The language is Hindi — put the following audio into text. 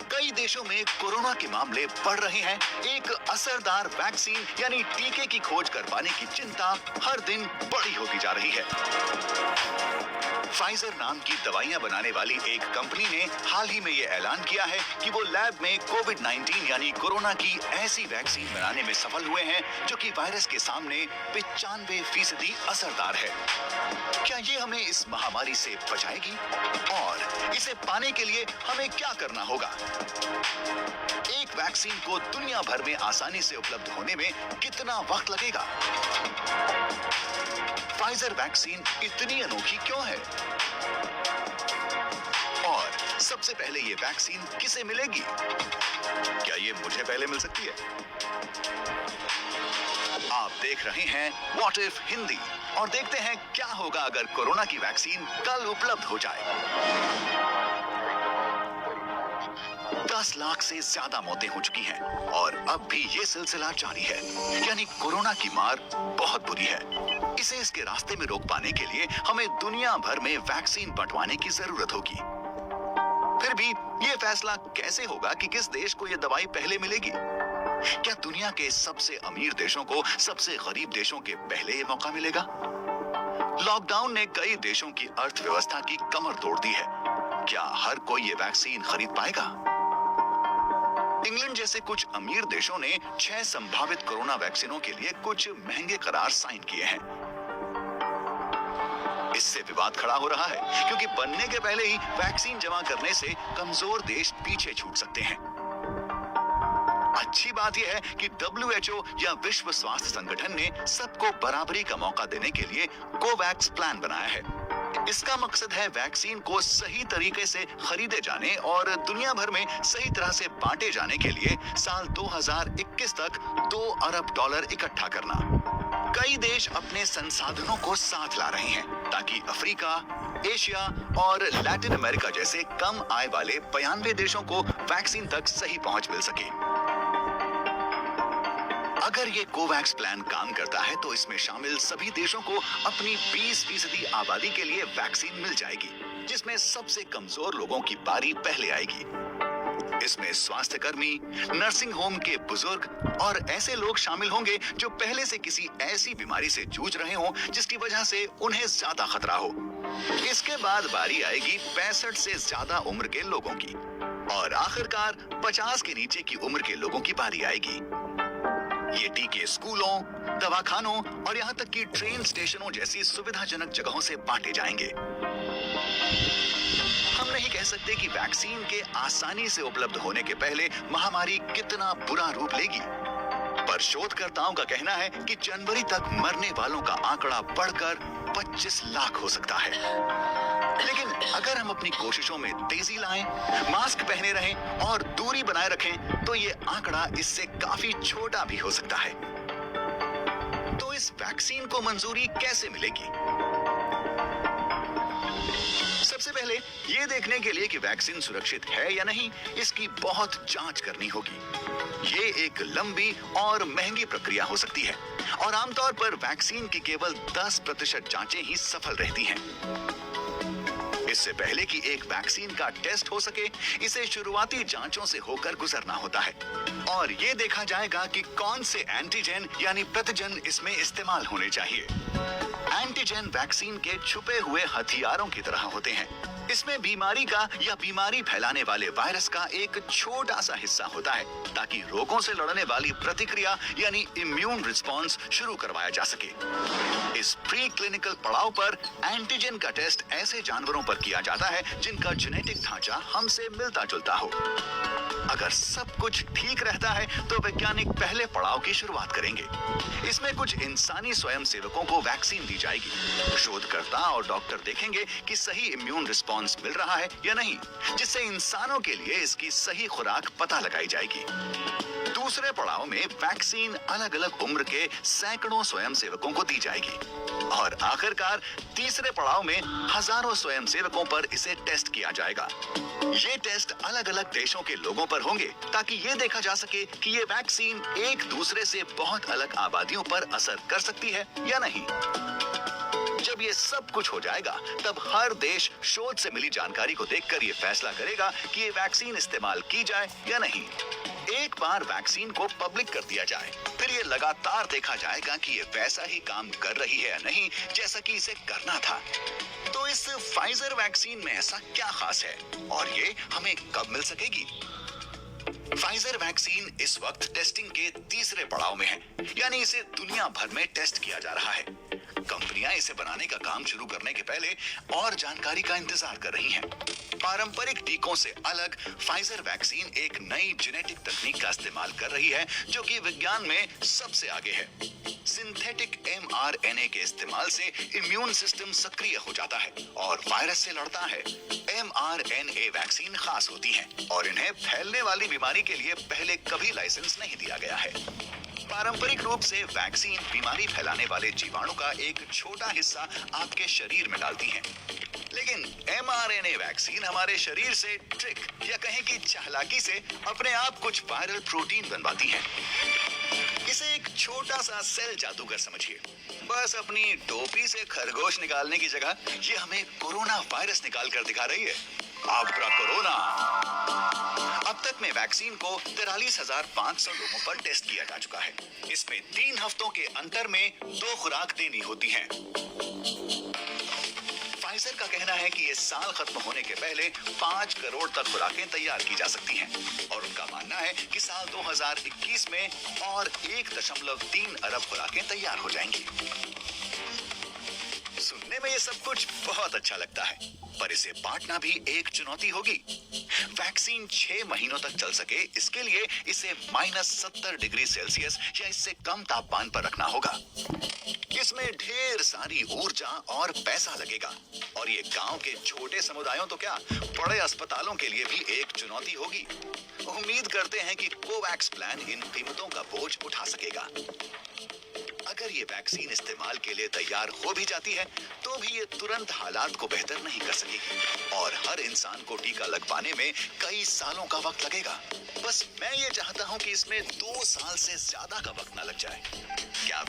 कई देशों में कोरोना के मामले बढ़ रहे हैं। एक असरदार वैक्सीन यानी टीके की खोज कर पाने की चिंता हर दिन बड़ी होती जा रही है। फाइजर नाम की दवाइयां बनाने वाली एक कंपनी ने हाल ही में ये ऐलान किया है कि वो लैब में कोविड-19 यानी कोरोना की ऐसी वैक्सीन बनाने में सफल हुए हैं जो कि वायरस के सामने 95% असरदार है। क्या ये हमें इस महामारी से बचाएगी? और इसे पाने के लिए हमें क्या करना होगा? एक वैक्सीन को दुनिया भर में आसानी से उपलब्ध होने में कितना वक्त लगेगा? फाइजर वैक्सीन इतनी अनोखी क्यों है? और सबसे पहले ये वैक्सीन किसे मिलेगी? क्या ये मुझे पहले मिल सकती है? आप देख रहे हैं व्हाट इफ हिंदी और देखते हैं क्या होगा अगर कोरोना की वैक्सीन कल उपलब्ध हो जाए। 10 लाख से ज्यादा मौतें हो चुकी हैं और अब भी ये सिलसिला जारी है, यानी कोरोना की मार बहुत बुरी है। इसे इसके रास्ते में रोक पाने के लिए हमें दुनिया भर में वैक्सीन बंटवाने की जरूरत होगी। फिर भी ये फैसला कैसे होगा कि किस देश को ये दवाई पहले मिलेगी? क्या दुनिया के सबसे अमीर देशों को सबसे गरीब देशों के पहले ये मौका मिलेगा? लॉकडाउन ने कई देशों की अर्थव्यवस्था की कमर तोड़ दी है। क्या हर कोई ये वैक्सीन खरीद पाएगा? इंग्लैंड जैसे कुछ अमीर देशों ने 6 संभावित कोरोना वैक्सीनों के लिए कुछ महंगे करार साइन किए हैं। इससे विवाद खड़ा हो रहा है क्योंकि बनने के पहले ही वैक्सीन जमा करने से कमजोर देश पीछे छूट सकते हैं। अच्छी बात यह है कि WHO या विश्व स्वास्थ्य संगठन ने सबको बराबरी का मौका देने के लिए कोवैक्स प्लान बनाया है। इसका मकसद है वैक्सीन को सही तरीके से खरीदे जाने और दुनिया भर में सही तरह से बांटे जाने के लिए साल 2021 तक $2 अरब इकट्ठा करना। कई देश अपने संसाधनों को साथ ला रहे हैं ताकि अफ्रीका, एशिया और लैटिन अमेरिका जैसे कम आय वाले 92 देशों को वैक्सीन तक सही पहुंच मिल सके। अगर ये कोवैक्स प्लान काम करता है तो इसमें शामिल सभी देशों को अपनी 20% आबादी के लिए वैक्सीन मिल जाएगी, जिसमें सबसे कमजोर लोगों की बारी पहले आएगी। इसमें स्वास्थ्य कर्मी, नर्सिंग होम के बुजुर्ग और ऐसे लोग शामिल होंगे जो पहले से किसी ऐसी बीमारी से जूझ रहे हों जिसकी वजह से उन्हें ज्यादा खतरा हो। इसके बाद बारी आएगी 65 से ज्यादा उम्र के लोगों की और आखिरकार 50 के नीचे की उम्र के लोगों की बारी आएगी। ये टीके स्कूलों, दवाखानों और यहाँ तक कि ट्रेन स्टेशनों जैसी सुविधाजनक जगहों से बांटे जाएंगे। हम नहीं कह सकते कि वैक्सीन के आसानी से उपलब्ध होने के पहले महामारी कितना बुरा रूप लेगी, पर शोधकर्ताओं का कहना है कि जनवरी तक मरने वालों का आंकड़ा बढ़कर 25 लाख हो सकता है। लेकिन अगर हम अपनी कोशिशों में तेजी लाएं, मास्क पहने रहें और दूरी बनाए रखें, तो ये आंकड़ा इससे काफी छोटा भी हो सकता है। तो इस वैक्सीन को मंजूरी कैसे मिलेगी? सबसे पहले ये देखने के लिए कि वैक्सीन सुरक्षित है या नहीं, इसकी बहुत जांच करनी होगी। ये एक लंबी और महंगी प्रक्रिया हो सकती है और आमतौर पर वैक्सीन की केवल 10% जांचें ही सफल रहती हैं। इससे पहले कि एक वैक्सीन का टेस्ट हो सके, इसे शुरुआती जांचों से होकर गुजरना होता है और ये देखा जाएगा कि कौन से एंटीजन यानी प्रतिजन इसमें इस्तेमाल होने चाहिए। एंटीजन वैक्सीन के छुपे हुए हथियारों की तरह होते हैं। इसमें बीमारी का या बीमारी फैलाने वाले वायरस का एक छोटा सा हिस्सा होता है ताकि रोगों से लड़ने वाली प्रतिक्रिया यानी इम्यून रिस्पॉन्स शुरू करवाया जा सके। इस प्री क्लिनिकल पड़ाव पर एंटीजन का टेस्ट ऐसे जानवरों पर किया जाता है जिनका जेनेटिक ढांचा हमसे मिलता जुलता हो। अगर सब कुछ ठीक रहता है तो वैज्ञानिक पहले पड़ाव की शुरुआत करेंगे। इसमें कुछ इंसानी स्वयंसेवकों को वैक्सीन दी जाएगी। शोधकर्ता और डॉक्टर देखेंगे कि सही इम्यून रिस्पॉन्स मिल रहा है या नहीं, जिससे इंसानों के लिए इसकी सही खुराक पता लगाई जाएगी। दूसरे पड़ाव में वैक्सीन अलग अलग उम्र के सैकड़ों स्वयंसेवकों को दी जाएगी और आखिरकार तीसरे पड़ाव में हजारों स्वयंसेवकों पर इसे टेस्ट किया जाएगा। ये टेस्ट अलग अलग देशों के लोगों पर होंगे ताकि ये देखा जा सके कि ये वैक्सीन एक दूसरे से बहुत अलग आबादियों पर असर कर सकती है या नहीं। जब ये सब कुछ हो जाएगा, तब हर देश शोध से मिली जानकारी को देखकर ये फैसला करेगा कि ये वैक्सीन इस्तेमाल की जाए या नहीं। एक बार वैक्सीन को पब्लिक कर दिया जाए, फिर ये लगातार देखा जाएगा कि ये वैसा ही काम कर रही है या नहीं जैसा कि इसे करना था। तो इस फाइजर वैक्सीन में ऐसा क्या खास है और ये हमें कब मिल सकेगी? फाइजर वैक्सीन इस वक्त टेस्टिंग के तीसरे पड़ाव में है, यानी इसे दुनिया भर में टेस्ट किया जा रहा है। कंपनियां इसे बनाने का काम शुरू करने के पहले और जानकारी का इंतजार कर रही हैं। पारंपरिक टीकों से अलग फाइजर वैक्सीन एक नई जेनेटिक तकनीक का इस्तेमाल कर रही है, जो कि विज्ञान में सबसे आगे है। सिंथेटिक mRNA के इस्तेमाल से इम्यून सिस्टम सक्रिय हो जाता है और वायरस से लड़ता है। mRNA वैक्सीन खास होती हैं और इन्हें फैलने वाली बीमारी के लिए पहले कभी लाइसेंस नहीं दिया गया है। पारंपरिक रूप से वैक्सीन बीमारी फैलाने वाले जीवाणु का एक छोटा हिस्सा आपके शरीर में डालती हैं, लेकिन mRNA वैक्सीन हमारे शरीर से ट्रिक या कहें कि चालाकी से अपने आप कुछ वायरल प्रोटीन बनवाती हैं। इसे एक छोटा सा सेल जादूगर समझिए। बस अपनी टोपी से खरगोश निकालने की जगह ये हमें कोरोना वायरस निकाल कर दिखा रही है। आब्रा कोरोना। अब तक में वैक्सीन को 43,500 लोगों पर टेस्ट किया जा चुका है। इसमें 3 हफ्तों के अंतर में 2 खुराक देनी होती हैं। फाइजर का कहना है कि ये साल खत्म होने के पहले 5 करोड़ तक खुराकें तैयार की जा सकती हैं और उनका मानना है कि साल 2021 में और 1.3 अरब खुराकें तैयार हो जाएंगी। सुनने में ये सब कुछ बहुत अच्छा लगता है, पर इसे बांटना भी एक चुनौती होगी। वैक्सीन 6 महीनों तक चल सके, इसके लिए इसे -70 डिग्री सेल्सियस या इससे कम तापमान पर रखना होगा। इसमें ढेर सारी ऊर्जा और पैसा लगेगा और ये गांव के छोटे समुदायों तो क्या, बड़े अस्पतालों के लिए भी एक चुनौती होगी। उम्मीद करते हैं कि कोवैक्स प्लान इन कीमतों का बोझ उठा सकेगा। अगर ये वैक्सीन इस्तेमाल के लिए तैयार हो भी जाती है, तो भी ये तुरंत हालात को बेहतर नहीं कर सकेगी और हर इंसान को टीका लगवाने में कई सालों का वक्त लगेगा। बस मैं ये चाहता हूं कि इसमें 2 साल से ज्यादा का वक्त ना लग जाए। क्या